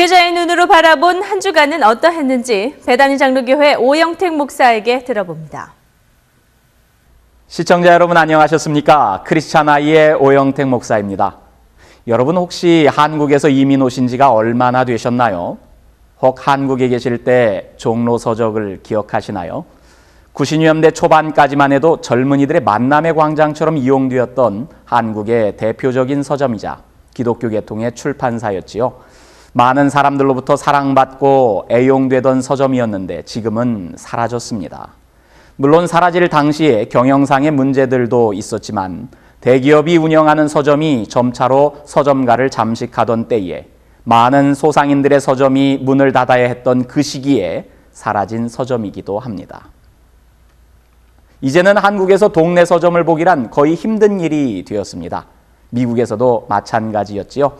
목회자의 눈으로 바라본 한 주간은 어떠했는지 베다니 장로교회 오영택 목사에게 들어봅니다. 시청자 여러분 안녕하셨습니까? 크리스찬 아이의 오영택 목사입니다. 여러분 혹시 한국에서 이민 오신 지가 얼마나 되셨나요? 혹 한국에 계실 때 종로 서적을 기억하시나요? 90년대 초반까지만 해도 젊은이들의 만남의 광장처럼 이용되었던 한국의 대표적인 서점이자 기독교 계통의 출판사였지요. 많은 사람들로부터 사랑받고 애용되던 서점이었는데 지금은 사라졌습니다. 물론 사라질 당시에 경영상의 문제들도 있었지만 대기업이 운영하는 서점이 점차로 서점가를 잠식하던 때에 많은 소상인들의 서점이 문을 닫아야 했던 그 시기에 사라진 서점이기도 합니다. 이제는 한국에서 동네 서점을 보기란 거의 힘든 일이 되었습니다. 미국에서도 마찬가지였지요.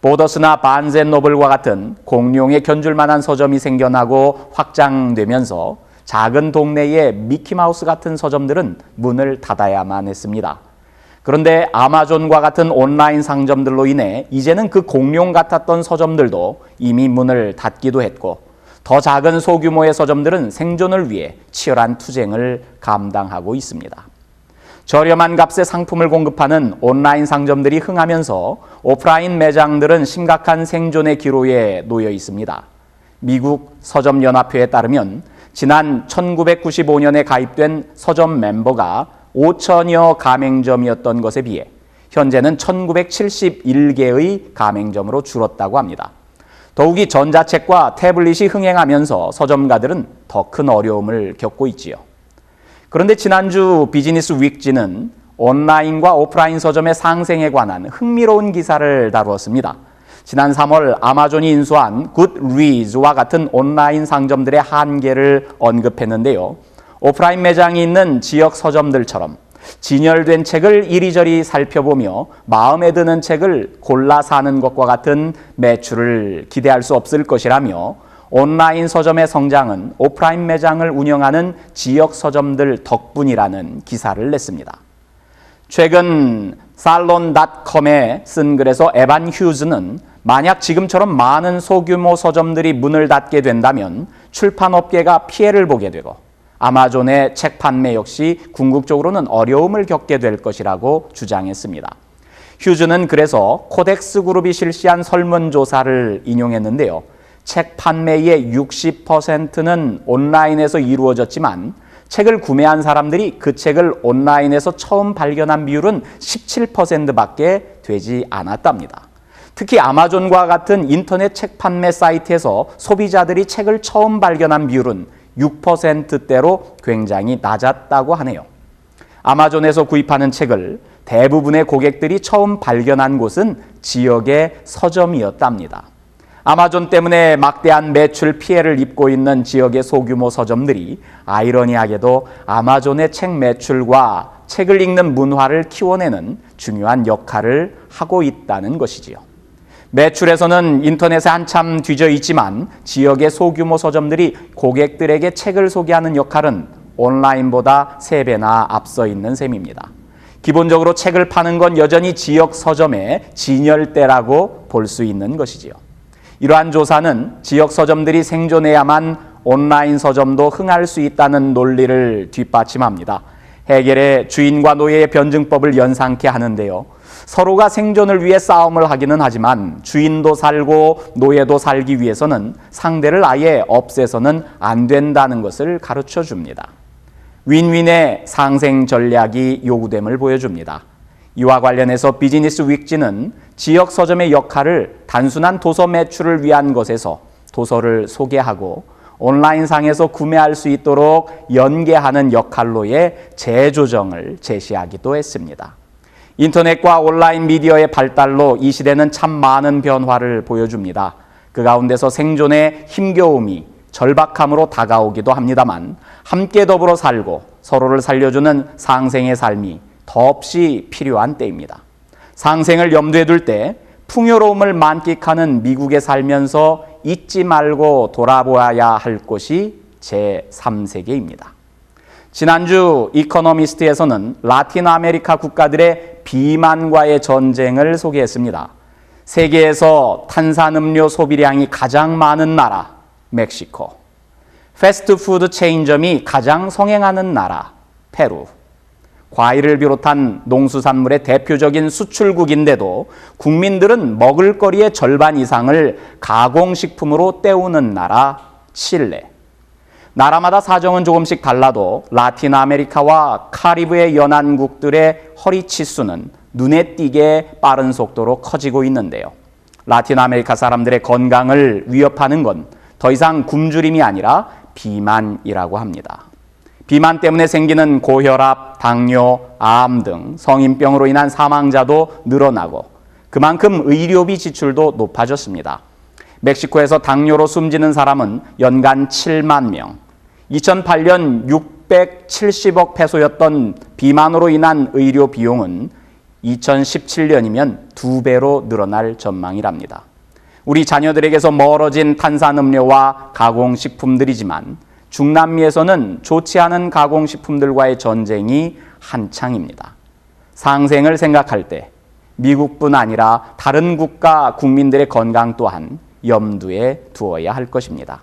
보더스나 바른앤노블과 같은 공룡에 견줄 만한 서점이 생겨나고 확장되면서 작은 동네의 미키마우스 같은 서점들은 문을 닫아야만 했습니다. 그런데 아마존과 같은 온라인 상점들로 인해 이제는 그 공룡 같았던 서점들도 이미 문을 닫기도 했고 더 작은 소규모의 서점들은 생존을 위해 치열한 투쟁을 감당하고 있습니다. 저렴한 값의 상품을 공급하는 온라인 상점들이 흥하면서 오프라인 매장들은 심각한 생존의 기로에 놓여 있습니다. 미국 서점연합회에 따르면 지난 1995년에 가입된 서점 멤버가 5천여 가맹점이었던 것에 비해 현재는 1971개의 가맹점으로 줄었다고 합니다. 더욱이 전자책과 태블릿이 흥행하면서 서점가들은 더 큰 어려움을 겪고 있지요. 그런데 지난주 비즈니스 윅지는 온라인과 오프라인 서점의 상생에 관한 흥미로운 기사를 다루었습니다. 지난 3월 아마존이 인수한 굿리즈와 같은 온라인 상점들의 한계를 언급했는데요. 오프라인 매장이 있는 지역 서점들처럼 진열된 책을 이리저리 살펴보며 마음에 드는 책을 골라 사는 것과 같은 매출을 기대할 수 없을 것이라며 온라인 서점의 성장은 오프라인 매장을 운영하는 지역 서점들 덕분이라는 기사를 냈습니다. 최근 살론닷컴에 쓴 글에서 에반 휴즈는 만약 지금처럼 많은 소규모 서점들이 문을 닫게 된다면 출판업계가 피해를 보게 되고 아마존의 책 판매 역시 궁극적으로는 어려움을 겪게 될 것이라고 주장했습니다. 휴즈는 그래서 코덱스 그룹이 실시한 설문조사를 인용했는데요. 책 판매의 60%는 온라인에서 이루어졌지만 책을 구매한 사람들이 그 책을 온라인에서 처음 발견한 비율은 17%밖에 되지 않았답니다. 특히 아마존과 같은 인터넷 책 판매 사이트에서 소비자들이 책을 처음 발견한 비율은 6%대로 굉장히 낮았다고 하네요. 아마존에서 구입하는 책을 대부분의 고객들이 처음 발견한 곳은 지역의 서점이었답니다. 아마존 때문에 막대한 매출 피해를 입고 있는 지역의 소규모 서점들이 아이러니하게도 아마존의 책 매출과 책을 읽는 문화를 키워내는 중요한 역할을 하고 있다는 것이지요. 매출에서는 인터넷에 한참 뒤져 있지만 지역의 소규모 서점들이 고객들에게 책을 소개하는 역할은 온라인보다 3배나 앞서 있는 셈입니다. 기본적으로 책을 파는 건 여전히 지역 서점의 진열대라고 볼 수 있는 것이지요. 이러한 조사는 지역 서점들이 생존해야만 온라인 서점도 흥할 수 있다는 논리를 뒷받침합니다. 해겔의 주인과 노예의 변증법을 연상케 하는데요. 서로가 생존을 위해 싸움을 하기는 하지만 주인도 살고 노예도 살기 위해서는 상대를 아예 없애서는 안 된다는 것을 가르쳐 줍니다. 윈윈의 상생 전략이 요구됨을 보여줍니다. 이와 관련해서 비즈니스 윅지는 지역 서점의 역할을 단순한 도서 매출을 위한 것에서 도서를 소개하고 온라인상에서 구매할 수 있도록 연계하는 역할로의 재조정을 제시하기도 했습니다. 인터넷과 온라인 미디어의 발달로 이 시대는 참 많은 변화를 보여줍니다. 그 가운데서 생존의 힘겨움이 절박함으로 다가오기도 합니다만 함께 더불어 살고 서로를 살려주는 상생의 삶이 더없이 필요한 때입니다. 상생을 염두에 둘 때 풍요로움을 만끽하는 미국에 살면서 잊지 말고 돌아보아야 할 곳이 제3세계입니다. 지난주 이코노미스트에서는 라틴 아메리카 국가들의 비만과의 전쟁을 소개했습니다. 세계에서 탄산음료 소비량이 가장 많은 나라, 멕시코. 패스트푸드 체인점이 가장 성행하는 나라, 페루. 과일을 비롯한 농수산물의 대표적인 수출국인데도 국민들은 먹을거리의 절반 이상을 가공식품으로 때우는 나라, 칠레. 나라마다 사정은 조금씩 달라도 라틴 아메리카와 카리브해 연안국들의 허리치수는 눈에 띄게 빠른 속도로 커지고 있는데요. 라틴 아메리카 사람들의 건강을 위협하는 건 더 이상 굶주림이 아니라 비만이라고 합니다. 비만 때문에 생기는 고혈압, 당뇨, 암 등 성인병으로 인한 사망자도 늘어나고 그만큼 의료비 지출도 높아졌습니다. 멕시코에서 당뇨로 숨지는 사람은 연간 7만 명, 2008년 670억 페소였던 비만으로 인한 의료 비용은 2017년이면 2배로 늘어날 전망이랍니다. 우리 자녀들에게서 멀어진 탄산음료와 가공식품들이지만 중남미에서는 좋지 않은 가공식품들과의 전쟁이 한창입니다. 상생을 생각할 때 미국뿐 아니라 다른 국가 국민들의 건강 또한 염두에 두어야 할 것입니다.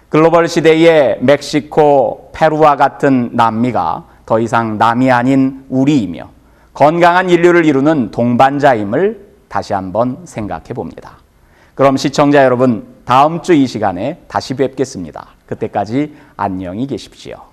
글로벌 시대의 멕시코, 페루와 같은 남미가 더 이상 남이 아닌 우리이며 건강한 인류를 이루는 동반자임을 다시 한번 생각해 봅니다. 그럼 시청자 여러분, 다음 주 이 시간에 다시 뵙겠습니다. 그때까지 안녕히 계십시오.